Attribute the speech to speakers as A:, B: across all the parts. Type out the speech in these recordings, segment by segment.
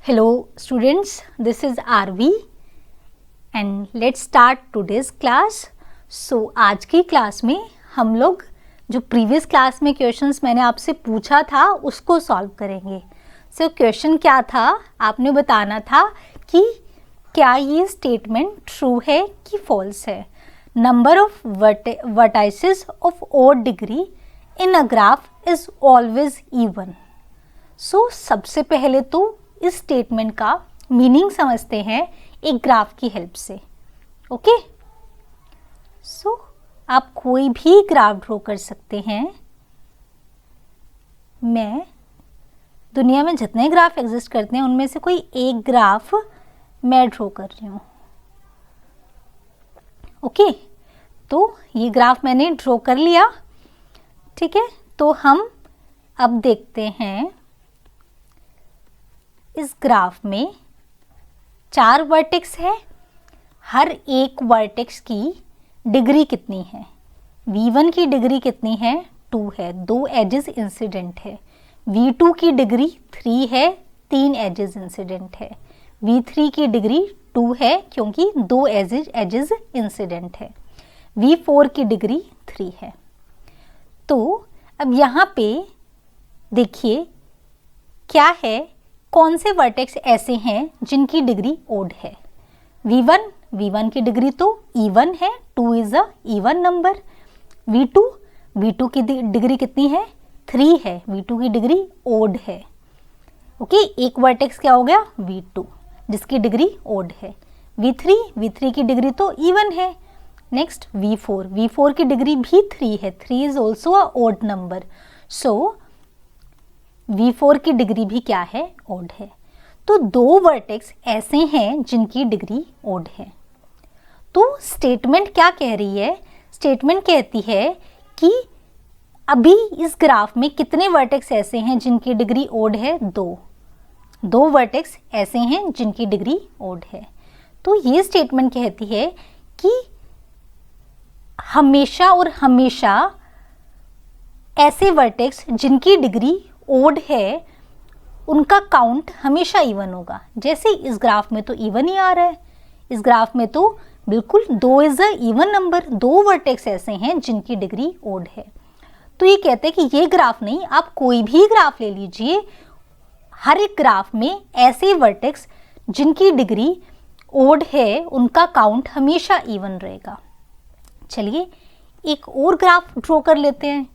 A: Hello students, this is RV and let's start today's class. So आज की class में हम लोग जो प्रीवियस क्लास में क्वेश्चंस मैंने आपसे पूछा था उसको सॉल्व करेंगे. सो क्वेश्चन क्या था, आपने बताना था कि क्या ये स्टेटमेंट ट्रू है कि फॉल्स है. Number of vertices of odd degree in a graph is always even. So सबसे पहले तो इस स्टेटमेंट का मीनिंग समझते हैं एक ग्राफ की हेल्प से. ओके, सो आप कोई भी ग्राफ ड्रॉ कर सकते हैं. मैं दुनिया में जितने ग्राफ एग्जिस्ट करते हैं उनमें से कोई एक ग्राफ मैं ड्रॉ कर रही हूँ. ओके, तो ये ग्राफ मैंने ड्रॉ कर लिया. ठीक है, तो हम अब देखते हैं इस ग्राफ में 4 वर्टेक्स है. हर एक वर्टेक्स की डिग्री कितनी है? V1 की डिग्री कितनी है? 2 है, 2 एजेस इंसिडेंट है. V2 की डिग्री 3 है, 3 एजेस इंसिडेंट है. V3 की डिग्री 2 है क्योंकि 2 एजेस इंसिडेंट है. V4 की डिग्री 3 है. तो अब यहाँ पे देखिए क्या है, कौन से वर्टेक्स ऐसे हैं जिनकी डिग्री ओड है. V1 की डिग्री तो इवन है, 2 is a even number. V2 की डिग्री कितनी है? 3 है, V2 की डिग्री ओड है. ओके, एक वर्टेक्स क्या हो गया? V2 जिसकी डिग्री ओड है. V3 की डिग्री तो इवन है. नेक्स्ट V4 की डिग्री भी 3 है, 3 is also a odd number. So V4 की डिग्री भी क्या है? ओड है. तो 2 वर्टेक्स ऐसे हैं जिनकी डिग्री ओड है. तो स्टेटमेंट क्या कह रही है? स्टेटमेंट कहती है कि अभी इस ग्राफ में कितने वर्टेक्स ऐसे हैं जिनकी डिग्री ओड है? 2 वर्टेक्स ऐसे हैं जिनकी डिग्री ओड है. तो ये स्टेटमेंट कहती है कि हमेशा और हमेशा ऐसे वर्टेक्स जिनकी डिग्री ओड है उनका काउंट हमेशा इवन होगा. जैसे इस ग्राफ में तो इवन ही आ रहा है, इस ग्राफ में तो बिल्कुल 2 is a even number. 2 vertex ऐसे हैं जिनकी डिग्री ओड है. तो ये कहते हैं कि ये ग्राफ नहीं, आप कोई भी ग्राफ ले लीजिए, हर एक ग्राफ में ऐसे वर्टेक्स जिनकी डिग्री ओड है उनका काउंट हमेशा इवन रहेगा. चलिए एक और ग्राफ ड्रॉ कर लेते हैं,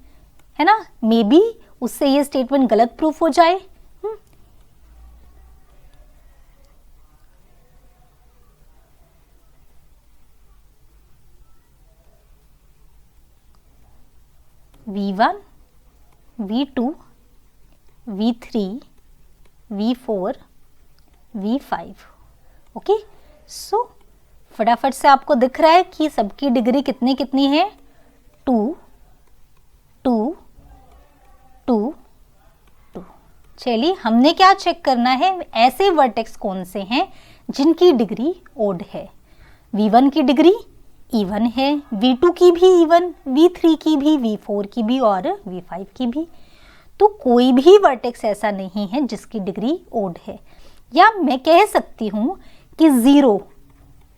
A: है ना. मे बी उससे ये स्टेटमेंट गलत प्रूफ हो जाए. V1, V2, V3, V4, V5. Okay, सो फटाफट से आपको दिख रहा है कि सबकी डिग्री कितनी कितनी है? 2, 2, 2, 2. चलिए हमने क्या चेक करना है, ऐसे वर्टेक्स कौन से हैं जिनकी डिग्री ओड है. V1 की डिग्री इवन है, V2 की भी इवन, V3 की भी, V4 की भी और V5 की भी. तो कोई भी वर्टेक्स ऐसा नहीं है जिसकी डिग्री ओड है. या मैं कह सकती हूँ कि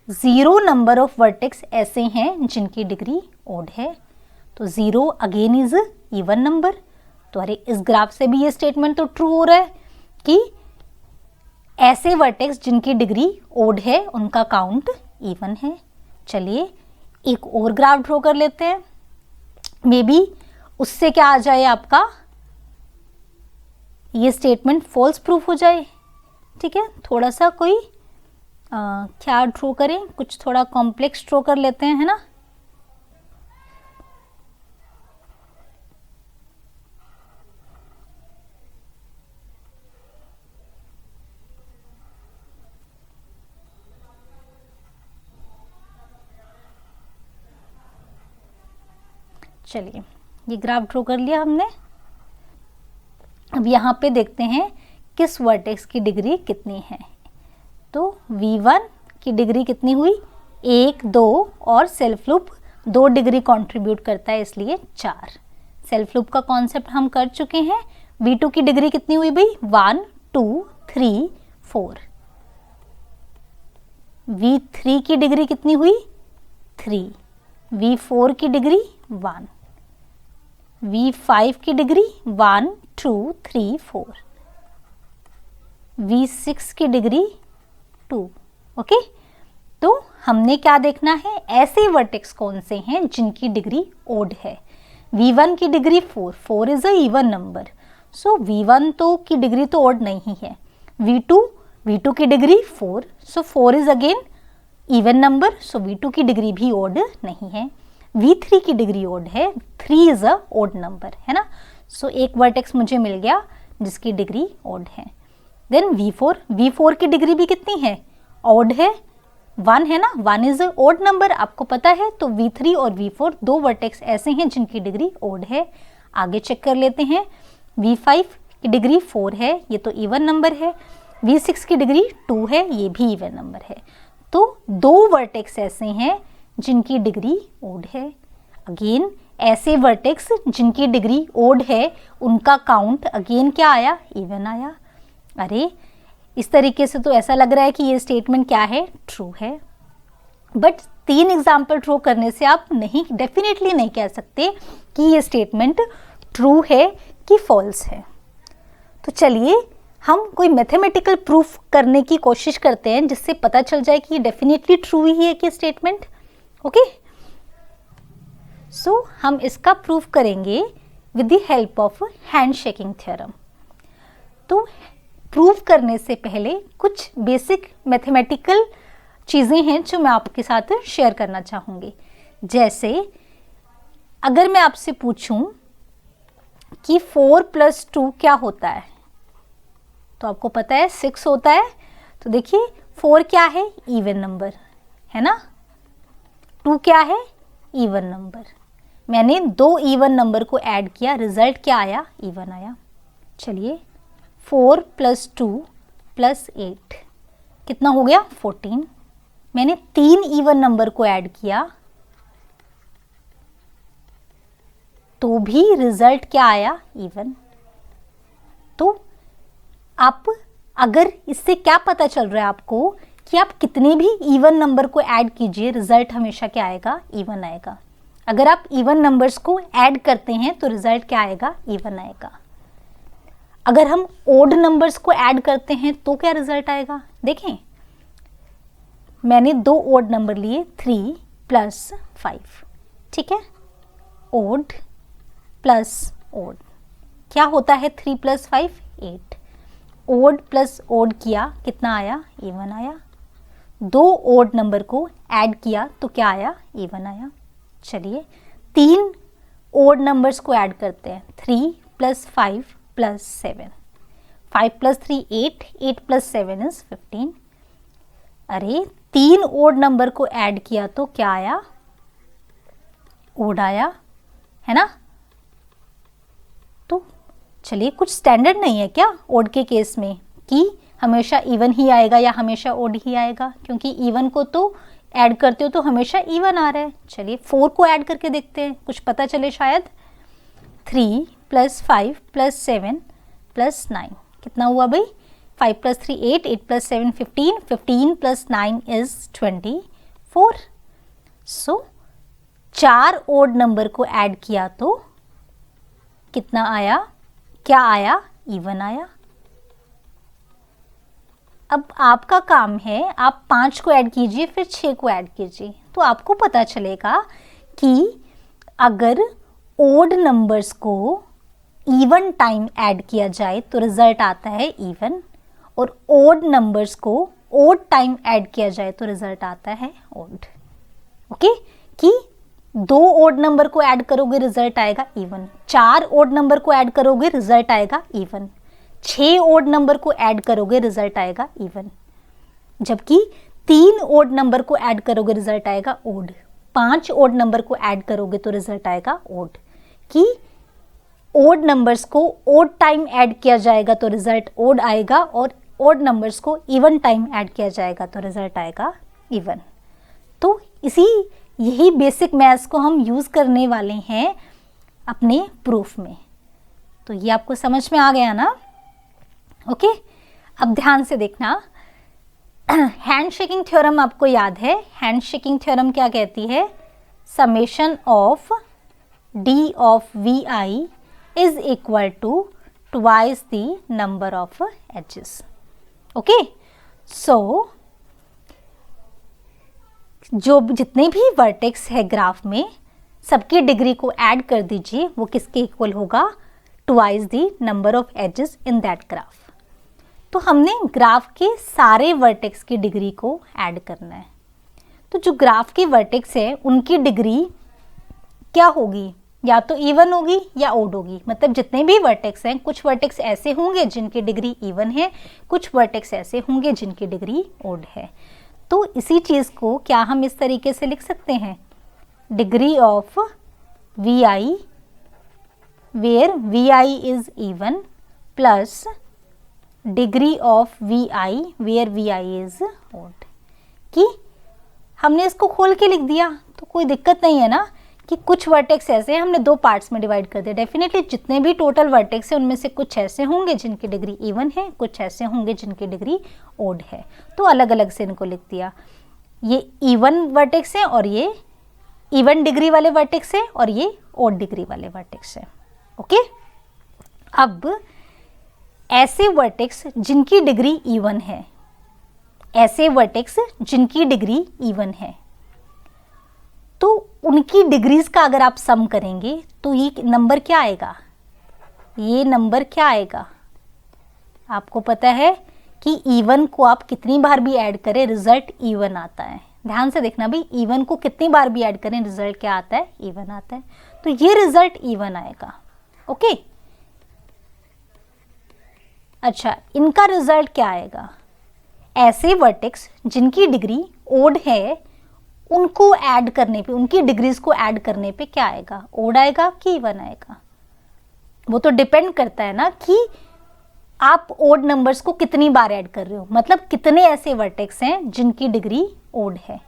A: जीरो नंबर ऑफ वर्टेक्स ऐसे हैं जिनकी डिग्री ओड है. तो 0 अगेन इज इवन नंबर. तो अरे इस ग्राफ से भी ये स्टेटमेंट तो ट्रू हो रहा है कि ऐसे वर्टेक्स जिनकी डिग्री ओड है उनका काउंट इवन है. चलिए एक और ग्राफ ड्रॉ कर लेते हैं. मे बी उससे क्या आ जाए, आपका ये स्टेटमेंट फॉल्स प्रूफ हो जाए. ठीक है, थोड़ा सा कोई क्या ड्रॉ करें, कुछ थोड़ा कॉम्प्लेक्स ड्रॉ कर लेते हैं, है ना. चलिए ये ग्राफ ड्रॉ कर लिया हमने. अब यहाँ पे देखते हैं किस वर्टेक्स की डिग्री कितनी है. तो V1 की डिग्री कितनी हुई? 1, 2 और सेल्फ लूप 2 डिग्री कंट्रीब्यूट करता है इसलिए 4. सेल्फ लूप का कॉन्सेप्ट हम कर चुके हैं. V2 की डिग्री कितनी हुई भाई? 1, 2, 3, 4, V3 की डिग्री कितनी हुई 3, V4 की डिग्री 1, V5 की डिग्री 1 2 3 4, V6 की डिग्री 2। ओके, तो हमने क्या देखना है, ऐसे वर्टेक्स कौन से हैं जिनकी डिग्री ओड है। V1 की degree 4, 4 is a even number, so V1 तो की डिग्री तो ओड नहीं है। V2 की degree 4, so 4 is again even number, so V2 की डिग्री भी ओड नहीं है। V3 की डिग्री ओड है, 3 इज अ ओड नंबर, है ना। सो एक वर्टेक्स मुझे मिल गया जिसकी डिग्री ओड है। देन V4 की डिग्री भी कितनी है, ओड है, 1 है ना, 1 इज अ ओड नंबर, आपको पता है। तो V3 और V4 दो वर्टेक्स ऐसे हैं जिनकी डिग्री ओड है। आगे चेक कर लेते हैं, V5 की डिग्री 4 है, ये तो इवन नंबर है। V6 की डिग्री 2 है, ये भी इवन नंबर है। तो दो वर्टेक्स ऐसे हैं जिनकी डिग्री ओड है। अगेन ऐसे वर्टेक्स जिनकी डिग्री ओड है उनका काउंट अगेन क्या आया, इवन आया। अरे इस तरीके से तो ऐसा लग रहा है कि ये स्टेटमेंट क्या है, ट्रू है। बट 3 एग्जाम्पल थ्रो करने से आप डेफिनेटली नहीं कह सकते कि ये स्टेटमेंट ट्रू है कि फॉल्स है। तो चलिए हम कोई मैथमेटिकल प्रूफ करने की कोशिश करते हैं जिससे पता चल जाए कि ये डेफिनेटली ट्रू ही है कि स्टेटमेंट। ओके, सो हम इसका प्रूफ करेंगे with the help of hand shaking theorem. तो प्रूफ करने से पहले कुछ बेसिक मैथमेटिकल चीज़ें हैं जो मैं आपके साथ शेयर करना चाहूँगी। जैसे अगर मैं आपसे पूछूं कि 4 + 2 क्या होता है, तो आपको पता है 6 होता है। तो देखिए 4 क्या है, इवन नंबर है ना, 2 क्या है, इवन नंबर। मैंने 2 इवन नंबर को ऐड किया, रिजल्ट क्या आया, इवन आया। चलिए 4 + 2 + 8 कितना हो गया, 14। मैंने 3 इवन नंबर को ऐड किया तो भी रिजल्ट क्या आया, इवन। तो आप अगर इससे क्या पता चल रहा है आपको कि आप कितने भी इवन नंबर को ऐड कीजिए, रिजल्ट हमेशा क्या आएगा, इवन आएगा। अगर आप इवन नंबर्स को ऐड करते हैं तो रिजल्ट क्या आएगा, इवन आएगा। अगर हम ओड नंबर्स को ऐड करते हैं तो क्या रिजल्ट आएगा, देखें। मैंने 2 ओड नंबर लिए, 3 + 5, ठीक है। ओड प्लस ओड क्या होता है, 3 + 5 8। ओड प्लस ओड किया, कितना आया, इवन आया। 2 ओड नंबर को ऐड किया तो क्या आया, इवन आया। चलिए 3 ओड नंबर्स को ऐड करते हैं, 3 + 5 + 7, 5 + 3 8, 8 + 7 इज 15। अरे 3 ओड नंबर को ऐड किया तो क्या आया, ओड आया, है ना। तो चलिए कुछ स्टैंडर्ड नहीं है क्या ओड के केस में कि हमेशा इवन ही आएगा या हमेशा ओड ही आएगा, क्योंकि इवन को तो ऐड करते हो तो हमेशा इवन आ रहा है। चलिए 4 को ऐड करके देखते हैं, कुछ पता चले शायद। 3 + 5 + 7 + 9 कितना हुआ भाई, 5 + 3 8, 8 + 7 15, 15 + 9 इज 24। सो 4 ओड नंबर को ऐड किया तो कितना आया, क्या आया, इवन आया। अब आपका काम है, आप 5 को ऐड कीजिए फिर 6 को ऐड कीजिए, तो आपको पता चलेगा कि अगर ओड नंबर्स को इवन टाइम ऐड किया जाए तो रिजल्ट आता है इवन, और ओड नंबर्स को ओड टाइम ऐड किया जाए तो रिजल्ट आता है ओड। ओके, कि 2 ओड नंबर को ऐड करोगे रिजल्ट आएगा इवन, 4 ओड नंबर को ऐड करोगे रिजल्ट आएगा इवन, 6 ओड नंबर को ऐड करोगे रिजल्ट आएगा इवन, जबकि 3 ओड नंबर को ऐड करोगे रिजल्ट आएगा ओड, 5 ओड नंबर को ऐड करोगे तो रिजल्ट आएगा ओड। कि ओड नंबर्स को ओड टाइम ऐड किया जाएगा तो रिजल्ट ओड आएगा, और ओड नंबर्स को इवन टाइम ऐड किया जाएगा तो रिजल्ट आएगा इवन। तो यही बेसिक मैथ्स को हम यूज़ करने वाले हैं अपने प्रूफ में। तो ये आपको समझ में आ गया ना। ओके, अब ध्यान से देखना, हैंडशेकिंग थ्योरम आपको याद है। हैंडशेकिंग थ्योरम क्या कहती है? Summation of D of V I is equal to twice the number of edges. Okay, so जो जितने भी वर्टेक्स है ग्राफ में, सबकी डिग्री को ऐड कर दीजिए, वो किसके इक्वल होगा? Twice the number of edges in that graph. तो हमने ग्राफ के सारे वर्टेक्स की डिग्री को ऐड करना है। तो जो ग्राफ के वर्टेक्स है उनकी डिग्री क्या होगी? या तो इवन होगी या ओड होगी। मतलब जितने भी वर्टेक्स हैं, कुछ वर्टेक्स ऐसे होंगे जिनकी डिग्री इवन है, कुछ वर्टेक्स ऐसे होंगे जिनकी डिग्री ओड है। तो इसी चीज़ को क्या हम इस तरीके से लिख सकते हैं? Degree of V I where V I is even plus degree of V I where V I is odd. कि हमने इसको खोल के लिख दिया तो कोई दिक्कत नहीं है ना, कि कुछ वर्टेक्स ऐसे हैं, हमने दो पार्ट्स में डिवाइड कर दिया। डेफिनेटली जितने भी टोटल वर्टेक्स हैं उनमें से कुछ ऐसे होंगे जिनकी डिग्री इवन है, कुछ ऐसे होंगे जिनकी डिग्री ओड है। तो अलग अलग से इनको लिख दिया। ये इवन वर्टेक्स हैं और ये इवन डिग्री वाले वर्टेक्स हैं और ये ओड डिग्री वाले वर्टेक्स हैं। ओके, अब ऐसे वर्टेक्स जिनकी डिग्री इवन है, ऐसे वर्टेक्स जिनकी डिग्री इवन है, तो उनकी डिग्रीज का अगर आप सम करेंगे तो ये नंबर क्या आएगा? ये नंबर क्या आएगा? आपको पता है कि इवन को आप कितनी बार भी ऐड करें रिजल्ट इवन आता है। ध्यान से देखना भाई, इवन को कितनी बार भी ऐड करें रिजल्ट क्या आता है? इवन आता है। तो ये रिजल्ट इवन आएगा। ओके, अच्छा, इनका रिजल्ट क्या आएगा? ऐसे वर्टेक्स जिनकी डिग्री ओड है उनको ऐड करने पे, उनकी डिग्रीज को ऐड करने पे क्या आएगा? ओड आएगा कि इवन आएगा? वो तो डिपेंड करता है ना कि आप ओड नंबर्स को कितनी बार ऐड कर रहे हो। मतलब कितने ऐसे वर्टेक्स हैं जिनकी डिग्री ओड है।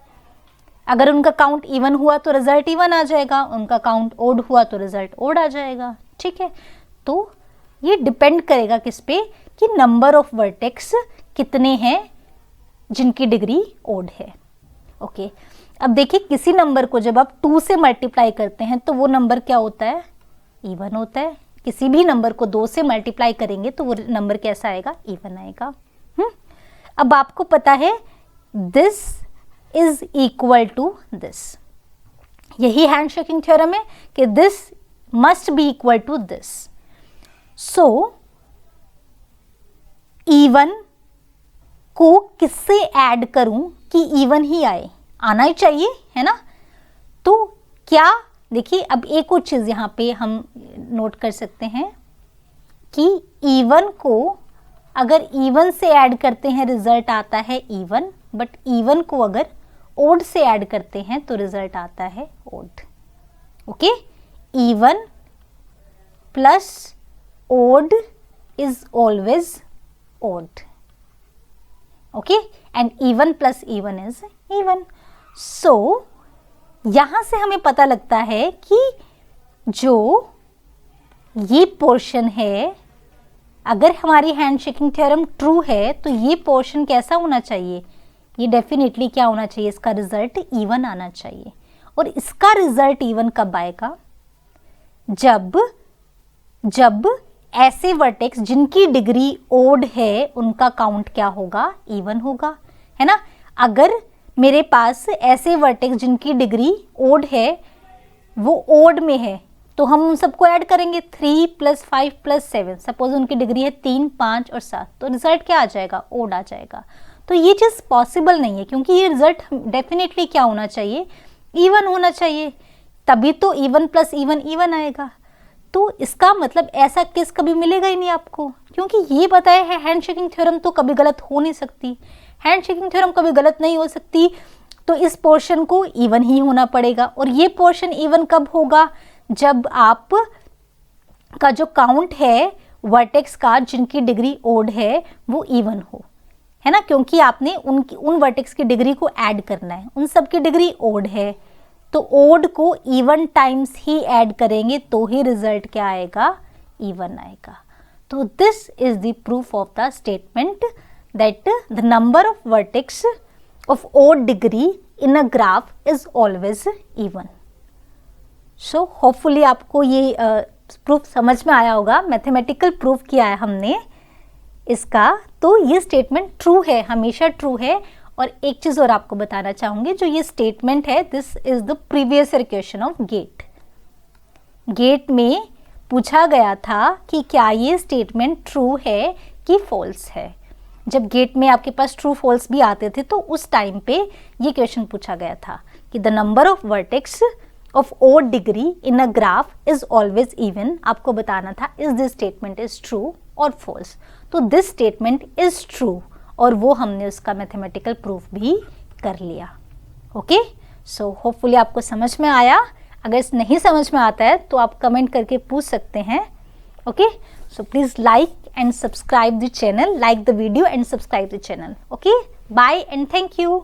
A: अगर उनका काउंट इवन हुआ तो रिजल्ट इवन आ जाएगा, उनका काउंट ओड हुआ तो रिजल्ट ओड आ जाएगा। ठीक है, तो ये डिपेंड करेगा किस पे? कि नंबर ऑफ वर्टेक्स कितने हैं जिनकी डिग्री ओड है। ओके, अब देखिए, किसी नंबर को जब आप 2 से मल्टीप्लाई करते हैं तो वो नंबर क्या होता है? इवन होता है। किसी भी नंबर को 2 से मल्टीप्लाई करेंगे तो वो नंबर कैसा आएगा? इवन आएगा। अब आपको पता है this is equal to this. यही हैंडशेकिंग थ्योरम है कि this must be equal to this. So even को किससे ऐड करूं कि इवन ही आए? आना ही चाहिए, है ना? तो क्या, देखिए, अब एक और चीज़ यहाँ पे हम नोट कर सकते हैं कि इवन को अगर इवन से ऐड करते हैं रिजल्ट आता है इवन, बट इवन को अगर ओड से ऐड करते हैं तो रिजल्ट आता है odd. Okay, even plus odd is always odd. Okay, and even plus even is even. So यहां से हमें पता लगता है कि जो ये पोर्शन है, अगर हमारी हैंडशेकिंग थ्योरम ट्रू है तो ये पोर्शन कैसा होना चाहिए? ये डेफिनेटली क्या होना चाहिए? इसका रिजल्ट इवन आना चाहिए। और इसका रिजल्ट इवन कब आएगा? जब ऐसे वर्टेक्स जिनकी डिग्री ओड है उनका काउंट क्या होगा? इवन होगा, है ना? अगर मेरे पास ऐसे वर्टेक्स जिनकी डिग्री ओड है वो ओड में है तो हम उन सबको ऐड करेंगे 3 + 5 + 7। सपोज उनकी डिग्री है 3, 5 और 7, तो रिजल्ट क्या आ जाएगा? ओड आ जाएगा। तो ये चीज़ पॉसिबल नहीं है क्योंकि ये रिजल्ट डेफिनेटली क्या होना चाहिए? इवन होना चाहिए, तभी तो इवन प्लस इवन इवन आएगा। तो इसका मतलब ऐसा केस कभी मिलेगा ही नहीं आपको, क्योंकि ये बताया है हैंडशेकिंग थ्योरम तो कभी गलत हो नहीं सकती। हैंडशेकिंग थ्योरम कभी गलत नहीं हो सकती, तो इस पोर्शन को इवन ही होना पड़ेगा। और ये पोर्शन इवन कब होगा? जब आप का जो काउंट है वर्टेक्स का जिनकी डिग्री ओड है वो इवन हो, है ना? क्योंकि आपने उन वर्टेक्स की डिग्री को ऐड करना है, उन सब की डिग्री ओड है, तो ओड को इवन टाइम्स ही ऐड करेंगे तो ही रिजल्ट क्या आएगा? इवन आएगा। तो this is the proof of the statement that the number of vertex of odd degree in a graph is always even. So hopefully आपको ये प्रूफ समझ में आया होगा, मैथमेटिकल प्रूफ किया है हमने इसका। तो ये स्टेटमेंट ट्रू है, हमेशा ट्रू है। और एक चीज़ और आपको बताना चाहूँगी, जो ये स्टेटमेंट है this is the previous year question of GATE. GATE में पूछा गया था कि क्या ये स्टेटमेंट ट्रू है कि फॉल्स है। जब गेट में आपके पास ट्रू फॉल्स भी आते थे तो उस टाइम पे ये क्वेश्चन पूछा गया था कि the number of vertex of odd degree in a graph is always even. आपको बताना था is this statement is true और फॉल्स। तो दिस स्टेटमेंट इज ट्रू, और वो हमने उसका मैथमेटिकल प्रूफ भी कर लिया। ओके, सो होपफुली आपको समझ में आया। अगर नहीं समझ में आता है तो आप कमेंट करके पूछ सकते हैं। Okay, so please like and subscribe the channel, like the video and subscribe the channel. Okay, bye and thank you.